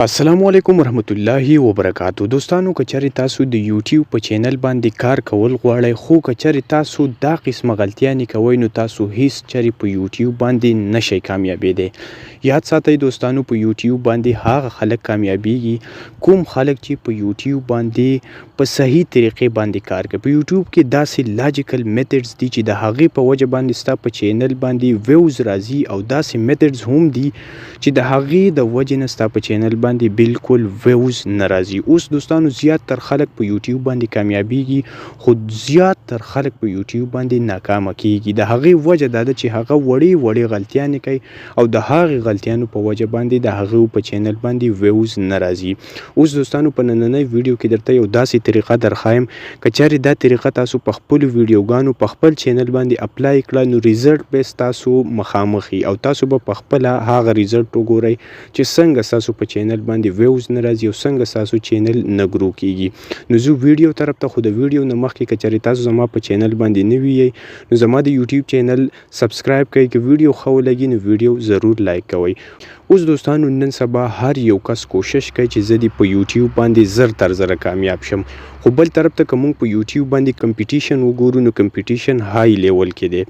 السلام علیکم ورحمت الله وبرکاتو. دوستانو کچری تاسو د یوټیوب په چینل باندې کار کول غواړئ خو کچری تاسو دا قسمه غلطیا نه کوئ نو تاسو هیڅ چری په یوټیوب باندې نشئ کامیابېدی. یاد ساتئ دوستانو په یوټیوب باندې هغه خلک کامیابیږي کوم خلک چې په یوټیوب باندې په صحیح طریقې باندې کار کوي. په یوټیوب کې داسې لاجیکل میتھډز دي چې د هغې په وجه باندې ستا په چینل باندې ویوز راځي او داسې میتھډز هم دي چې د هغې د وجې نه ستا په چینل باندې بالکل ویوز ناراضي. اوس دوستانو زیات تر خلک په یوټیوب باندې کامیابیږي خو زیات تر خلک په یوټیوب باندې ناکامه کیږي. د هغې وجه دا ده چې هغه وړې غلطیانې کوي او د هغې غلطیانو په وجه باندې د هغه په چینل باندې ویوز ناراضي. اوس دوستانو په نننۍ ویډیو کې درته یو داسې طریقه درخایم که چېرې دا طریقه تاسو په خپلو ویډیوګانو په خپل چینل باندې اپلای کړه نو ریزلټ به ستاسو مخامخ وي او تاسو به په خپله هغه ریزلټ وګورئ چې څنګه ستاسو په چینل باندې ویوز نه راځي او څنګه ستاسو چینل نه ګرو کیږي. نو زه ویډیو طرف ته خو د ویډیو نه مخکې که چېرې تاسو زما په چینل باندې نوي یئ نو زما د یوټیوب چینل سبسکرایب کړئ. که ویډیو ښه ولګي نو ویډیو ضرور لایک کوئ. اوس دوستانو نن سبا هر یو کس کوشش کوي چې زه دې په یوټیوب باندې زر تر زره کامیاب شم خو بل طرف ته که موږ په یوټیوب باندې کمپیټیشن وګورو نو کمپیټیشن های لیول کې دی.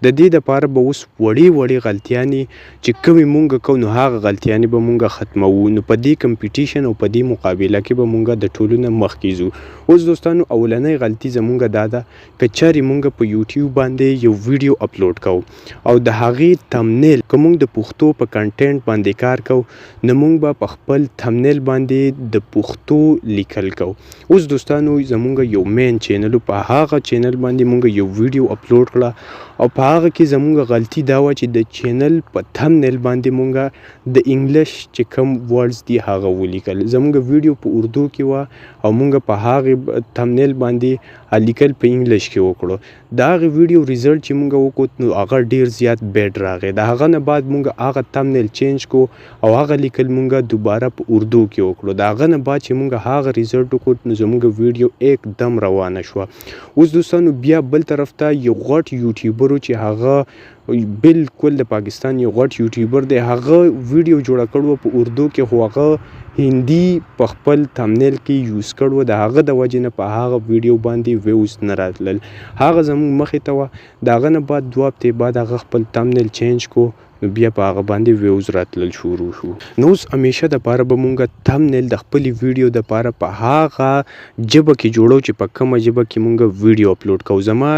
د دې دپاره به اوس وړې غلطیانې چې کومې مونږ کوو نو هغه غلطیانې به مونږ ختموو. نو په دې کمپیټیشن او په دې مقابله کې به مونږ د ټولو نه مخکې ځو. اوس دوستانو اولنۍ غلطي زمونږ دا ده که چېرې مونږ په یوټیوب باندې یو ویډیو اپلوډ کوو او د هغې تمنیل که مونږ د پښتو په کنټینټ باندې کار کوو نو مونږ به په خپل تمنیل باندې د پښتو لیکل کوو. اوس دوستانو زمونږ یو مین چینل په هغه چینل باندې مونږ یو ویډیو اپلوډ کړه او په هغه کې زمونږ غلطي دا وه چې د چینل په تمنیل باندې مونږ د انګلیش چې کوم ورډز دي هغه ولیکل. زمونږ ویډیو په اردو کې وه او مونږ په هغې تمنیل باندې لیکل په انګلیش کې وکړو. د هغې ویډیو ریزلټ چې مونږ وکړو نو هغه ډیر زیات بیډ راغی. د هغه نه بعد مونږ هغه تمنیل چینج کو او هغه لیکل مونږ دوباره په اردو کې وکړو. د هغه نه بعد چې مونږ هغه ریزلټ وکړو نو زمونږ ویډیو एकदम روانه شوه. اوس دوستانو بیا بل طرف ته یو غټ یوټیوبر چې هغه بالکل د پاکستان یو غټ یوټیوبر دی هغه ویډیو جوړه کړو په اردو کې خو هغه هندي په خپل تمنیل کې یوز کړو. د هغه د وجې نه په هغه ویډیو باندې ویوز نه راتلل. هغه زموږ مخې ته وه. د هغه نه بعد 2 هفتې بعد هغه خپل تمنیل چینج کو نو بیا په هغه باندې ویوز راتلل شروع شو. نو اوس همیشه دپاره به مونږ تمنیل د خپلې ویډیو دپاره په هغه ژبه کې جوړو چې په کومه ژبه کې مونږ ویډیو اپلوډ کوو. زما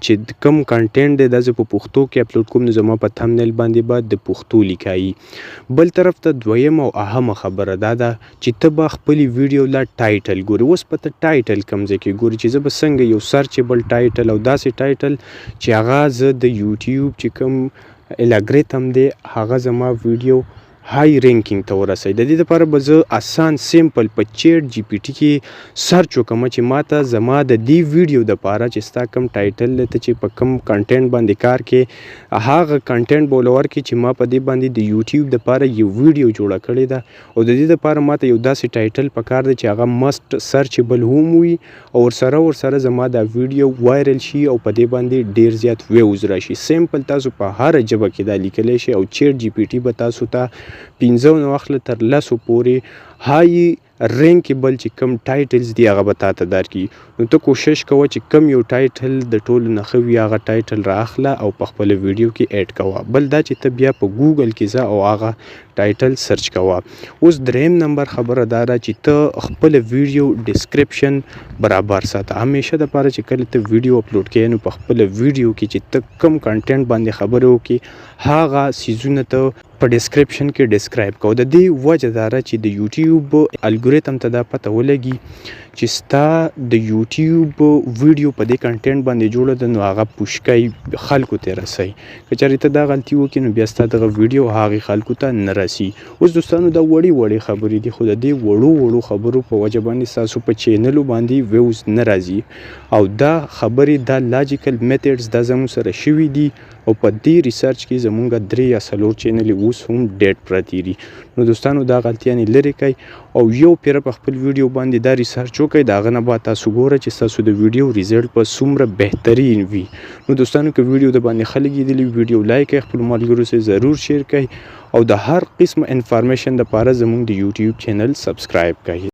چې کوم کنټینټ دی دا زه په پښتو کې اپلوډ کوم نو زما په تمنیل باندې به د پښتو لیکایي. بل طرف ته دویم او اهمه خبره دا ده چې ته به خپلې ویډیو لا ټایټل ګورې. اوس په ته ټایټل کوم ځای کې ګورې چې زه به څنګه یو سرچیبل ټایټل او داسې ټایټل چې هغه زه د یوټیوب چې کوم الګریتم دی هغه زما ویډیو های رینکینګ ته ورسوي. د دې لپاره به زه آسان سیمپل په چیټ جی پی ټي کې سرچ وکړم چې ماته زما د دې ویډیو دپاره چې ستا کوم ټایټل دی ته چې په کوم کنټینټ باندې کار کې هغه کنټینټ به ولور کې چې ما په دې باندې د یوټیوب دپاره یو ویډیو جوړه کړې ده او د دې دپاره ماته یو داسې ټایټل پکار دی چې هغه مست سرچیبل هم وي او ورسره زما دا ویډیو وایرل شي او په دې باندې ډیر زیات ویوز راشي. سیمپل تاسو په هر ژبه کې دا لیکلی شي او چیټ جی پی ټي به تاسو ته 15 نه واخله تر 10 پورې های رینکیبل چې کم ټایټلز دی هغه به تاته درکړي. نو ته کوشش کوه چې کم یو ټایټل د ټولو نه ښه وي هغه ټایټل رااخله او په خپله ویډیو کې ایډ کوه. بل دا چې ته بیا په ګوګل کې ځه او هغه ټایټل سرچ کوه. اوس دریم نمبر خبره دا ده چې ته خپله ویډیو ډسکرپشن برابر ساته. همیشه دپاره چې کله ته ویډیو اپلوډ کوې نو په خپله ویډیو کې چې ته کم کنټینټ باندې خبرې وکړې هغه څیزونه ته په ډسکرپشن کې ډسکرایب کوو. د دې وجه دا ده چې د یوټیوب الګوریتم ته دا پته ولګي چې ستا د یوټیوب ویډیو په دې کنټینټ باندې جوړه ده نو هغه پوشکای خلکو ته رسوي. که چېرې ته دا غلطي وکړې نو بیا ستا دغه ویډیو هغې خلکو ته نه رسي. اوس دوستانو دا وړې خبرې دي خو د دې وړو خبرو په وجه باندې ستاسو په چینلو باندې ویوز نه راځي او دا خبرې دا لاجیکل میتھډز دا زموږ سره شوي دي او په دې ریسرچ کې زمونږ 3 یا 4 چینل اوس هم ډیټ پراتی دي. نو دوستانو دا غلطیانې لرې کړئ او یو پیره په خپل ویډیو باندې دا ریسرچ وکړئ، د هغه نه بعد تاسو ګوره چې ستاسو د ویډیو ریزلټ په څومره بهترین وي. نو دوستانو که ویډیو د باندې خلک لیدلی ویډیو لایک کړئ، خپل ملګرو سره ضرور شیر کړئ او د هر قسم انفارمیشن لپاره زموږ د یوټیوب چینل سبسکرایب کړئ.